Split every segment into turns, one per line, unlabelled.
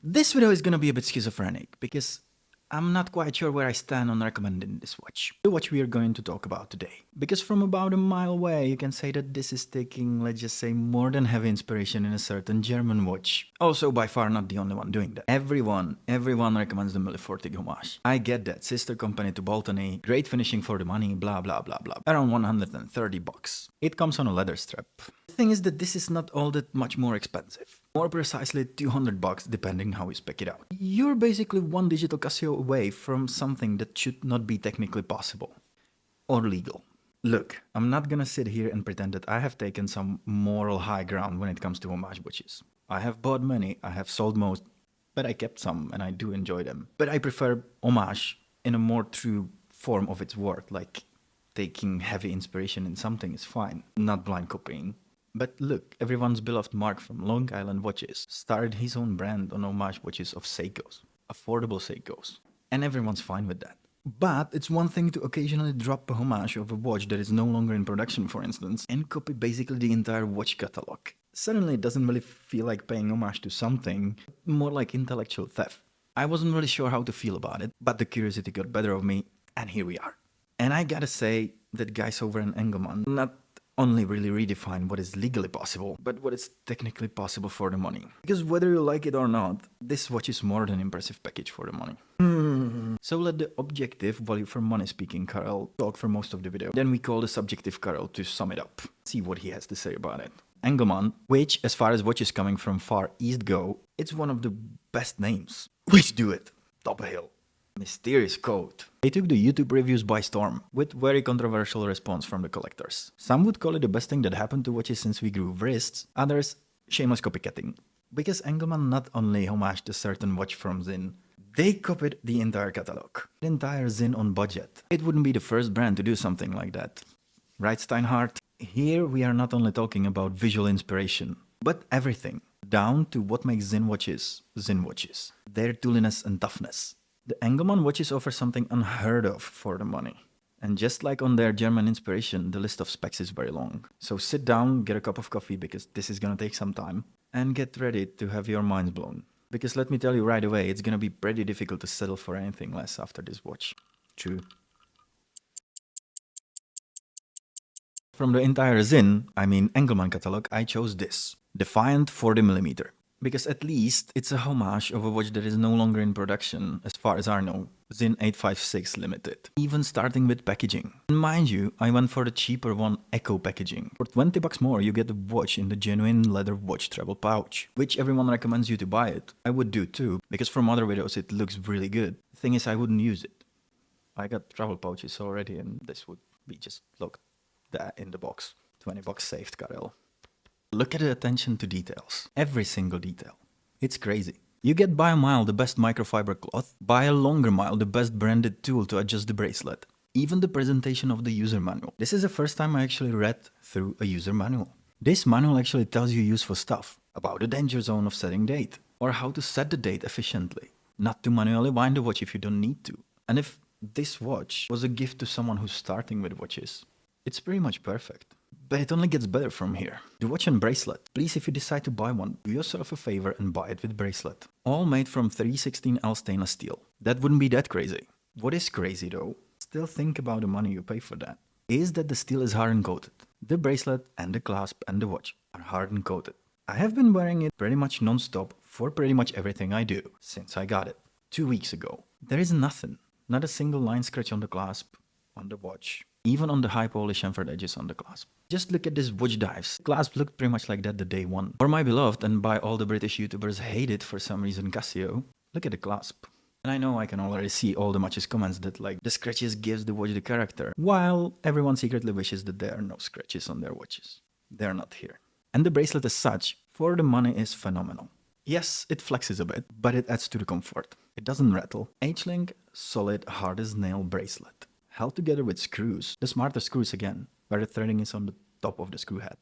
This video is gonna be a bit schizophrenic because I'm not quite sure where I stand on recommending this watch. The watch we are going to talk about today. Because from about a mile away, you can say that this is taking, let's just say, more than heavy inspiration in a certain German watch. Also, by far not the only one doing that. Everyone recommends the Millefortig homage. I get that, sister company to Boltony, great finishing for the money, blah blah blah blah. Around 130 bucks. It comes on a leather strap. The thing is that this is not all that much more expensive. More precisely 200 bucks depending how you spec it out. You're basically one digital Casio away from something that should not be technically possible. Or legal. Look, I'm not gonna sit here and pretend that I have taken some moral high ground when it comes to homage watches. I have bought many, I have sold most, but I kept some and I do enjoy them. But I prefer homage in a more true form of its word, like taking heavy inspiration in something is fine, not blind copying. But look, everyone's beloved Mark from Long Island Watches started his own brand on homage watches of Seikos, affordable Seikos, and everyone's fine with that. But it's one thing to occasionally drop a homage of a watch that is no longer in production, for instance, and copy basically the entire watch catalog. Suddenly it doesn't really feel like paying homage to something, more like intellectual theft. I wasn't really sure how to feel about it, but the curiosity got better of me, and here we are. And I gotta say that guys over in Englemaan not only really redefine what is legally possible, but what is technically possible for the money. Because whether you like it or not, this watch is more than an impressive package for the money. So let the objective value for money speaking Karel talk for most of the video. Then we call the subjective Karel to sum it up. See what he has to say about it. Englemaan, which as far as watches coming from Far East go, it's one of the best names. Which do it. Top a hill. Mysterious code. They took the YouTube reviews by storm, with very controversial response from the collectors. Some would call it the best thing that happened to watches since we grew wrists, others shameless copycatting. Because Englemaan not only homaged a certain watch from Zin, they copied the entire catalog. The entire Zin on budget. It wouldn't be the first brand to do something like that. Right, Steinhardt? Here we are not only talking about visual inspiration, but everything. Down to what makes Zin watches, their tooliness and toughness. The Englemaan watches offer something unheard of for the money. And just like on their German inspiration, the list of specs is very long. So sit down, get a cup of coffee because this is gonna take some time, and get ready to have your minds blown. Because let me tell you right away, it's gonna be pretty difficult to settle for anything less after this watch. True. From the entire Zin, I mean Englemaan catalog, I chose this. Defiant 40mm. Because at least it's a homage of a watch that is no longer in production, as far as I know, Zin 856 Limited. Even starting with packaging. And mind you, I went for the cheaper one, Eco packaging. For 20 bucks more, you get the watch in the genuine leather watch travel pouch, which everyone recommends you to buy it. I would do too, because from other videos it looks really good. The thing is, I wouldn't use it. I got travel pouches already, and this would be just, look, that in the box. 20 bucks saved, Karel. Look at the attention to details. Every single detail. It's crazy. You get by a mile the best microfiber cloth, by a longer mile the best branded tool to adjust the bracelet. Even the presentation of the user manual. This is the first time I actually read through a user manual. This manual actually tells you useful stuff about the danger zone of setting date, or how to set the date efficiently. Not to manually wind the watch if you don't need to. And if this watch was a gift to someone who's starting with watches, it's pretty much perfect. But it only gets better from here. The watch and bracelet. Please, if you decide to buy one, do yourself a favor and buy it with bracelet. All made from 316L stainless steel. That wouldn't be that crazy. What is crazy though, still think about the money you pay for that, is that the steel is harden coated. The bracelet and the clasp and the watch are harden coated. I have been wearing it pretty much non-stop for pretty much everything I do since I got it 2 weeks ago. There is nothing. Not a single line scratch on the clasp, on the watch. Even on the high polish chamfered edges on the clasp. Just look at this watch dives. Clasp looked pretty much like that the day one. For my beloved, and by all the British YouTubers hated for some reason, Casio, look at the clasp. And I know I can already see all the matches comments that like the scratches gives the watch the character, while everyone secretly wishes that there are no scratches on their watches. They're not here. And the bracelet as such, for the money, is phenomenal. Yes, it flexes a bit, but it adds to the comfort. It doesn't rattle. H-link, solid, hard as nail bracelet. Held together with screws, the smarter screws again, where the threading is on the top of the screw head.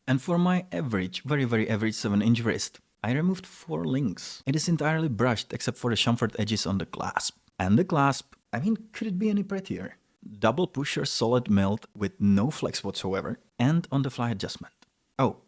And for my average, very average 7-inch wrist, I removed 4 links. It is entirely brushed except for the chamfered edges on the clasp. And the clasp, I mean, could it be any prettier? Double pusher solid melt with no flex whatsoever, and on the fly adjustment. Oh,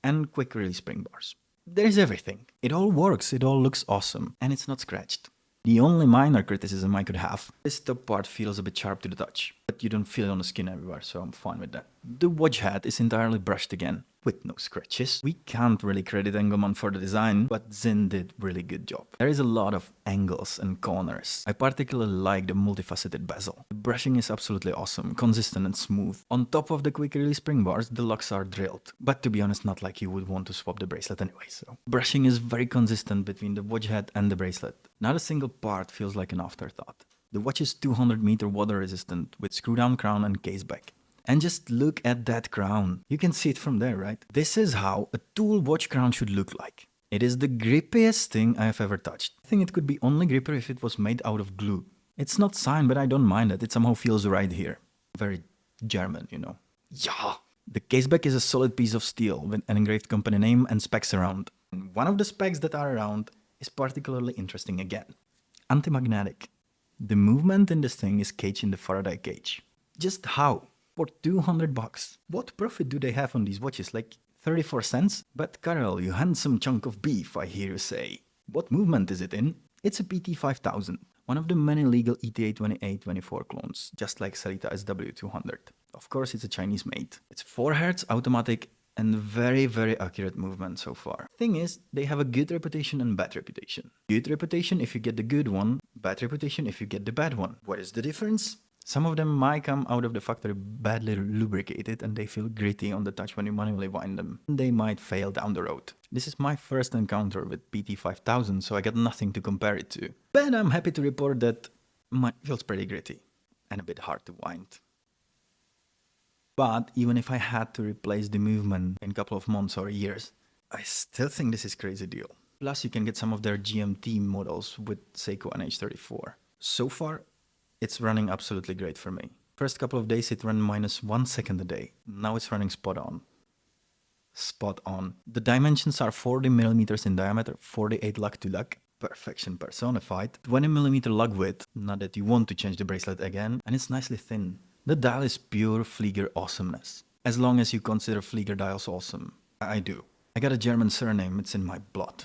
and quick release spring bars. There is everything. It all works, it all looks awesome, and it's not scratched. The only minor criticism I could have, this top part feels a bit sharp to the touch, but you don't feel it on the skin everywhere, so I'm fine with that. The watch head is entirely brushed again, with no scratches. We can't really credit Englemaan for the design, but Zin did really good job. There is a lot of angles and corners. I particularly like the multifaceted bezel. The brushing is absolutely awesome, consistent and smooth. On top of the quick release spring bars, the locks are drilled, but to be honest, not like you would want to swap the bracelet anyway, so. Brushing is very consistent between the watch head and the bracelet. Not a single part feels like an afterthought. The watch is 200-meter water resistant with screw down crown and case back. And just look at that crown. You can see it from there, right? This is how a tool watch crown should look like. It is the grippiest thing I have ever touched. I think it could be only gripper if it was made out of glue. It's not signed, but I don't mind it. It somehow feels right here. Very German, you know. Yeah! The caseback is a solid piece of steel with an engraved company name and specs around. And one of the specs that are around is particularly interesting again. Anti-magnetic. The movement in this thing is caged in the Faraday cage. Just how? For 200 bucks. What profit do they have on these watches? Like 34 cents? But Karel, you handsome chunk of beef, I hear you say. What movement is it in? It's a PT5000, one of the many legal ETA 2824 clones, just like Selita SW200. Of course, it's a Chinese made. It's 4 Hz automatic and very, very accurate movement so far. Thing is, they have a good reputation and bad reputation. Good reputation if you get the good one, bad reputation if you get the bad one. What is the difference? Some of them might come out of the factory badly lubricated and they feel gritty on the touch when you manually wind them. They might fail down the road. This is my first encounter with PT5000, so I got nothing to compare it to. But I'm happy to report that mine feels pretty gritty and a bit hard to wind. But even if I had to replace the movement in a couple of months or years, I still think this is a crazy deal. Plus you can get some of their GMT models with Seiko NH34. So far, it's running absolutely great for me. First couple of days it ran -1 second a day. Now it's running spot on. Spot on. The dimensions are 40 millimeters in diameter, 48 lug to lug. Perfection personified. 20 millimeter lug width, not that you want to change the bracelet again, and it's nicely thin. The dial is pure Flieger awesomeness. As long as you consider Flieger dials awesome. I do. I got a German surname, it's in my blood.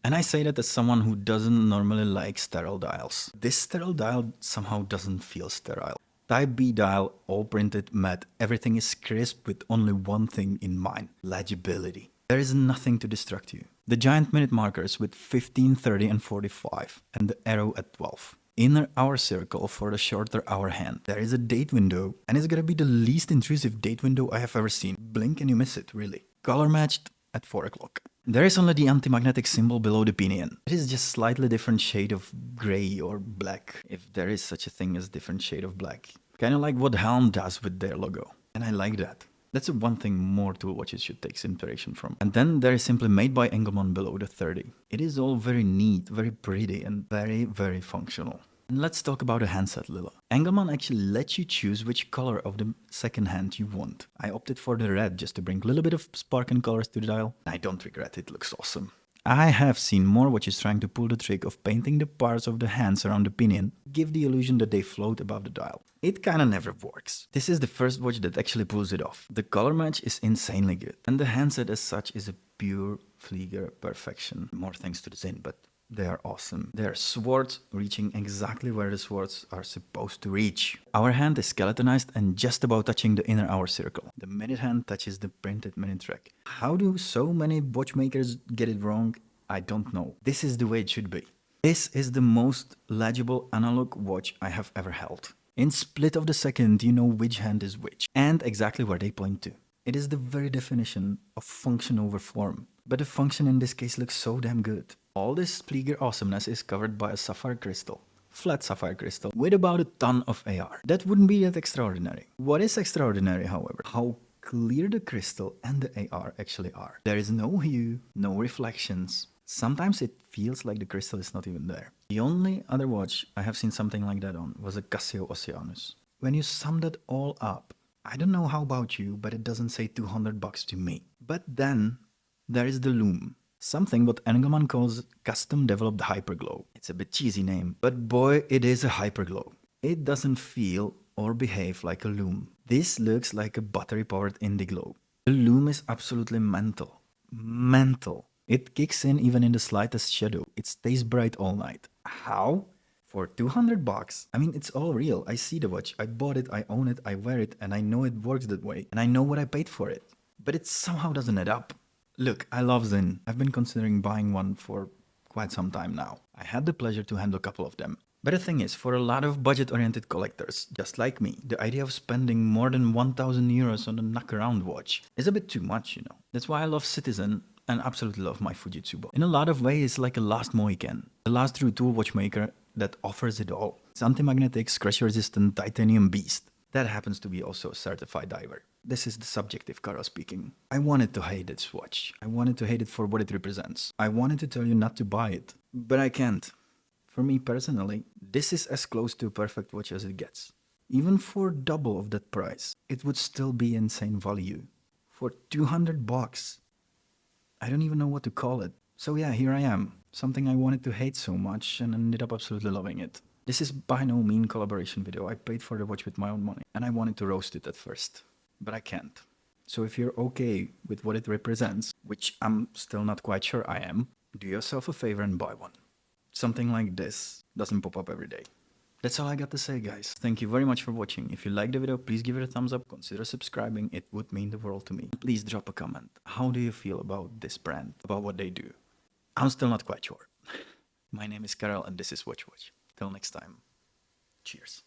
And I say that as someone who doesn't normally like sterile dials. This sterile dial somehow doesn't feel sterile. Type B dial, all printed, matte, everything is crisp with only one thing in mind, legibility. There is nothing to distract you. The giant minute markers with 15, 30 and 45 and the arrow at 12. Inner hour circle for the shorter hour hand. There is a date window and it's gonna be the least intrusive date window I have ever seen. Blink and you miss it, really. Color matched at 4 o'clock. There is only the anti-magnetic symbol below the pinion. It is just slightly different shade of grey or black, if there is such a thing as different shade of black. Kinda like what Helm does with their logo. And I like that. That's the one thing more tool watches should take inspiration from. And then there is simply made by Englemaan below the 30. It is all very neat, very pretty and very, very functional. And let's talk about a handset Lila. Englemaan actually lets you choose which color of the second hand you want. I opted for the red just to bring a little bit of spark and colors to the dial. I don't regret it, looks awesome. I have seen more watches trying to pull the trick of painting the parts of the hands around the pinion, give the illusion that they float above the dial. It kinda never works. This is the first watch that actually pulls it off. The color match is insanely good. And the handset as such is a pure Flieger perfection. More thanks to the Zin, but they are awesome. They are swords reaching exactly where the swords are supposed to reach. Our hand is skeletonized and just about touching the inner hour circle. The minute hand touches the printed minute track. How do so many watchmakers get it wrong? I don't know. This is the way it should be. This is the most legible analog watch I have ever held. In split of the second, you know which hand is which and exactly where they point to. It is the very definition of function over form. But the function in this case looks so damn good. All this Flieger awesomeness is covered by a sapphire crystal. Flat sapphire crystal with about a ton of AR. That wouldn't be that extraordinary. What is extraordinary, however, how clear the crystal and the AR actually are. There is no hue, no reflections. Sometimes it feels like the crystal is not even there. The only other watch I have seen something like that on was a Casio Oceanus. When you sum that all up, I don't know how about you, but it doesn't say 200 bucks to me. But then there is the lume. Something what Englemaan calls custom developed hyperglow. It's a bit cheesy name, but boy, it is a hyperglow. It doesn't feel or behave like a lume. This looks like a battery powered indie glow. The lume is absolutely mental. Mental. It kicks in even in the slightest shadow. It stays bright all night. How? For 200 bucks. I mean, it's all real. I see the watch. I bought it, I own it, I wear it, and I know it works that way. And I know what I paid for it. But it somehow doesn't add up. Look, I love Zin. I've been considering buying one for quite some time now. I had the pleasure to handle a couple of them. But the thing is, for a lot of budget-oriented collectors, just like me, the idea of spending more than 1000 euros on a knock-around watch is a bit too much, you know. That's why I love Citizen and absolutely love my Fujitsu. In a lot of ways, it's like a last Mohican, the last true tool watchmaker that offers it all. It's anti-magnetic, scratch-resistant titanium beast. That happens to be also a certified diver. This is the subjective Karel speaking. I wanted to hate this watch. I wanted to hate it for what it represents. I wanted to tell you not to buy it, but I can't. For me personally, this is as close to a perfect watch as it gets. Even for double of that price, it would still be insane value. For 200 bucks, I don't even know what to call it. So yeah, here I am. Something I wanted to hate so much and ended up absolutely loving it. This is by no mean collaboration video. I paid for the watch with my own money and I wanted to roast it at first, but I can't. So if you're okay with what it represents, which I'm still not quite sure I am, do yourself a favor and buy one. Something like this doesn't pop up every day. That's all I got to say, guys. Thank you very much for watching. If you liked the video, please give it a thumbs up. Consider subscribing. It would mean the world to me. Please drop a comment. How do you feel about this brand, about what they do? I'm still not quite sure. My name is Karel and this is Watch. Till next time. Cheers.